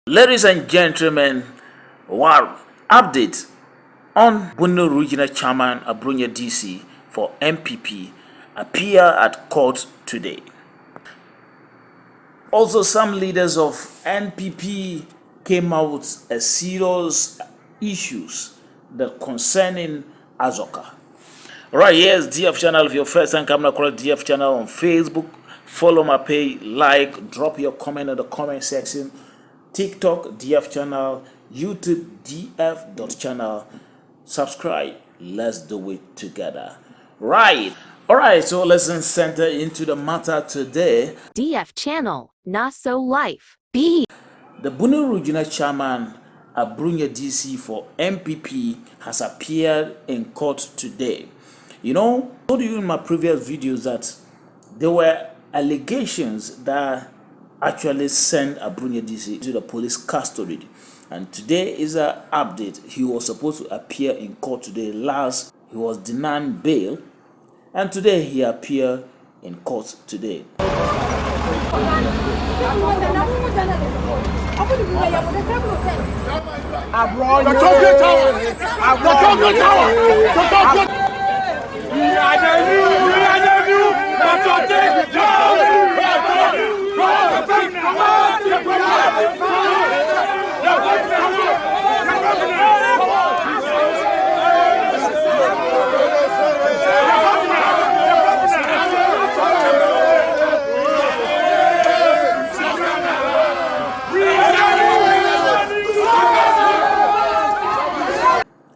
Ladies and gentlemen, wow, update on Bono Regional Chairman Abronye DC for NPP appear at court today. Also, some leaders of NPP came out with a serious issues that concerning Azorka. Right, yes, DF channel. If you're first time coming across DF channel on Facebook, follow my page, like, drop your comment in the comment section. TikTok, DF channel, YouTube, DF.channel. Subscribe. Let's do it together. Right. Alright, so let's center into the matter today. DF channel, not so life. B. The Bono Regional Chairman Abronye DC for NPP has appeared in court today. You know, I told you in my previous videos that there were allegations that actually sent Abronye DC to the police custody, and today is an update. He was supposed to appear in court today. Last he was denied bail, and today he appeared in court today.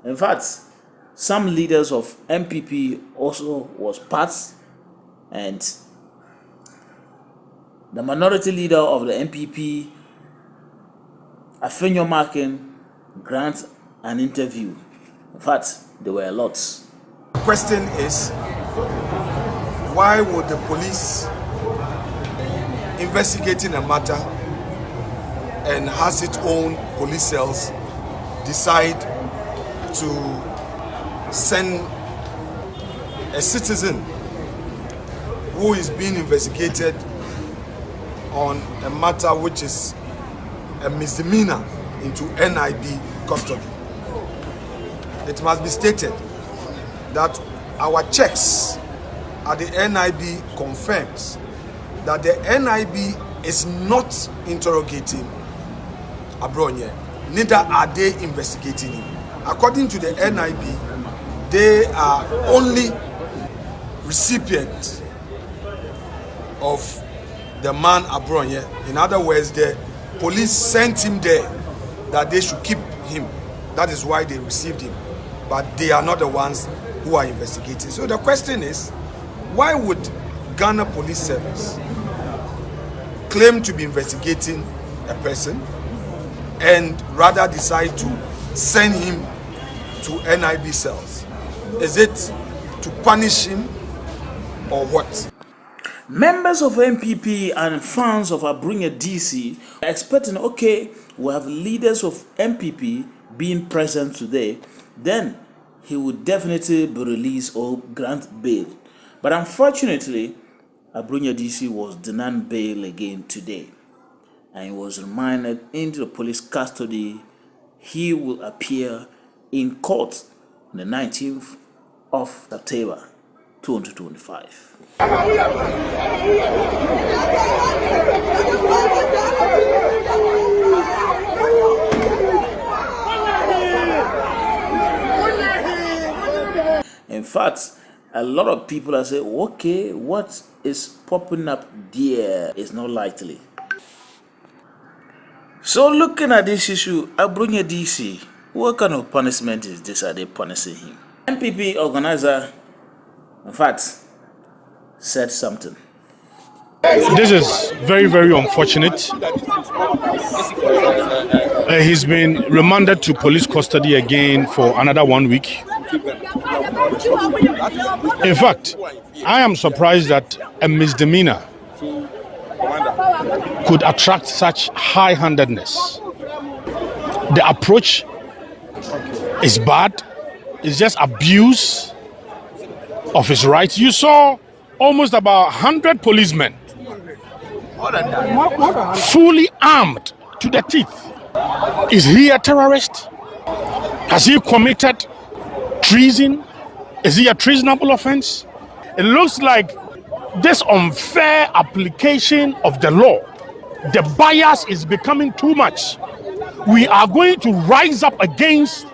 In fact, some leaders of NPP also was part, and the minority leader of the NPP, Afenyo Markin, grant an interview. In fact, there were lots. The question is, why would the police investigating a matter and has its own police cells decide to send a citizen who is being investigated on a matter which is a misdemeanor into NIB custody? It must be stated that our checks at the NIB confirms that the NIB is not interrogating Abronye, neither are they investigating him. According to the NIB, they are only recipients of the man Abronye. In other words, the police sent him there that they should keep him. That is why they received him. But they are not the ones who are investigating. So the question is, why would Ghana Police Service claim to be investigating a person and rather decide to send him to NIB cells? Is it to punish him or what? Members of NPP and fans of Abronye DC are expecting, okay, we have leaders of NPP being present today, then he would definitely be released or grant bail. But unfortunately, Abronye DC was denied bail again today, and he was remanded into the police custody. He will appear in court on the 19th of September 2025. In fact, a lot of people are saying, okay, what is popping up there is not likely. So looking at this issue, Abronye DC, what kind of punishment is this? Are they punishing him? NPP organizer, in fact, said something. This is very, very unfortunate. He's been remanded to police custody again for another 1 week. In fact, I am surprised that a misdemeanor could attract such high-handedness. The approach is bad. It's just abuse of his rights. You saw almost about 100 policemen fully armed to the teeth Is he a terrorist? Has he committed treason? Is he a treasonable offense? It looks like this unfair application of the law, the bias is becoming too much. We are going to rise up against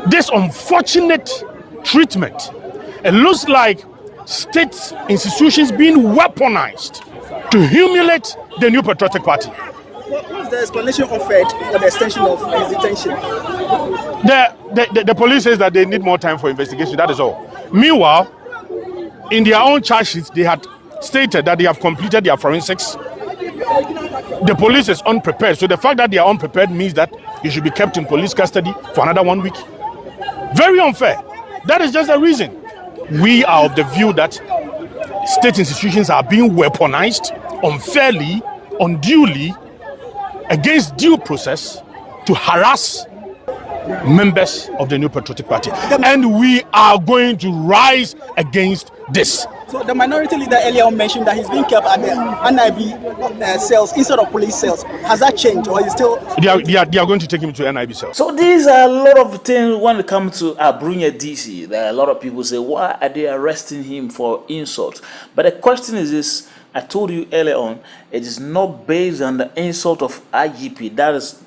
this unfortunate treatment. It looks like state institutions being weaponized to humiliate the New Patriotic Party. What's the explanation offered for the extension of his detention? The police says that they need more time for investigation, that is all. Meanwhile, in their own charge sheets, they had stated that they have completed their forensics. The police is unprepared. So the fact that they are unprepared means that he should be kept in police custody for another 1 week. Very unfair. That is just the reason. We are of the view that state institutions are being weaponized unfairly, unduly, against due process to harass members of the New Patriotic Party. And we are going to rise against this. So the minority leader earlier on mentioned that he's being kept at the NIB cells instead of police cells. Has that changed, or is still? They are going to take him to NIB cells. So these are a lot of things when it comes to Abronye DC. There are a lot of people say, why are they arresting him for insult? But the question is this, I told you earlier on, it is not based on the insult of IGP. That is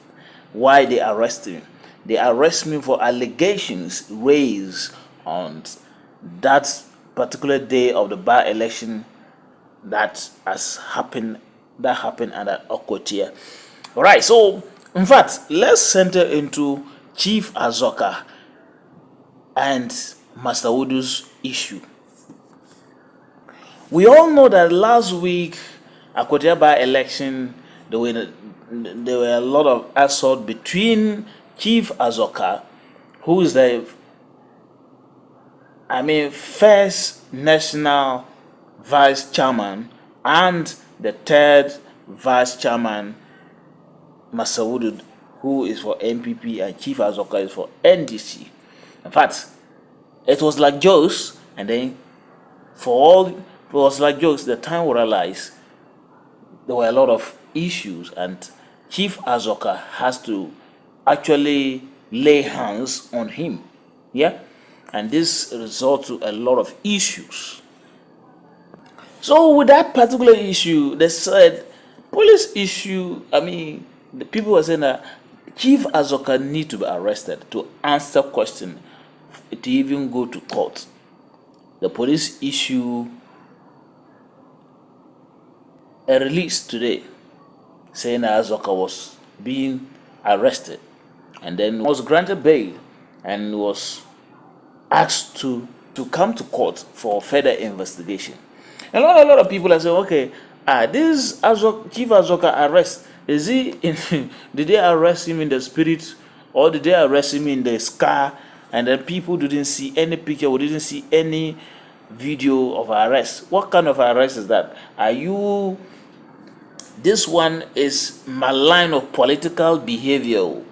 why they arrest him. They arrest him for allegations raised on that particular day of the by-election that happened at Okotia. All right, so in fact, let's center into Chief Azorka and Master Wudu's issue. We all know that last week, Okotia by-election, there were a lot of assault between Chief Azorka, who is the first national vice chairman, and the third vice chairman, Master Wudu, who is for NPP, and Chief Azorka is for NDC. In fact, it was like jokes, and then it was like jokes, the time we realized there were a lot of issues, and Chief Azorka has to actually lay hands on him. Yeah? And this results to a lot of issues. So with that particular issue, they said, police issue, the people were saying that Chief Azorka need to be arrested to answer question, to even go to court. The police issue a release today saying that Azorka was being arrested and then was granted bail and was asked to come to court for further investigation. A lot of people are saying, okay, this Chief Azorka arrest, is he in, did they arrest him in the spirit, or did they arrest him in the car, and then people didn't see any picture, or didn't see any video of arrest? What kind of arrest is that? This one is malign of political behavior.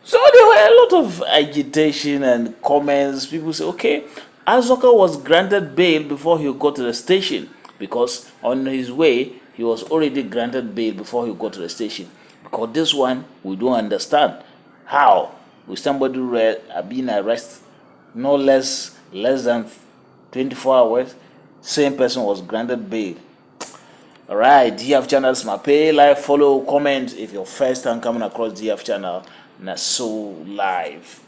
So there were a lot of agitation and comments. People say, okay, Azorka was granted bail before he got to the station, because on his way, he was already granted bail before he got to the station. Because this one, we don't understand. How will somebody being arrested no less than 24 hours, same person was granted bail? Alright, DF channel, pay, like, follow, comment if you're first time coming across DF channel. Naso Live.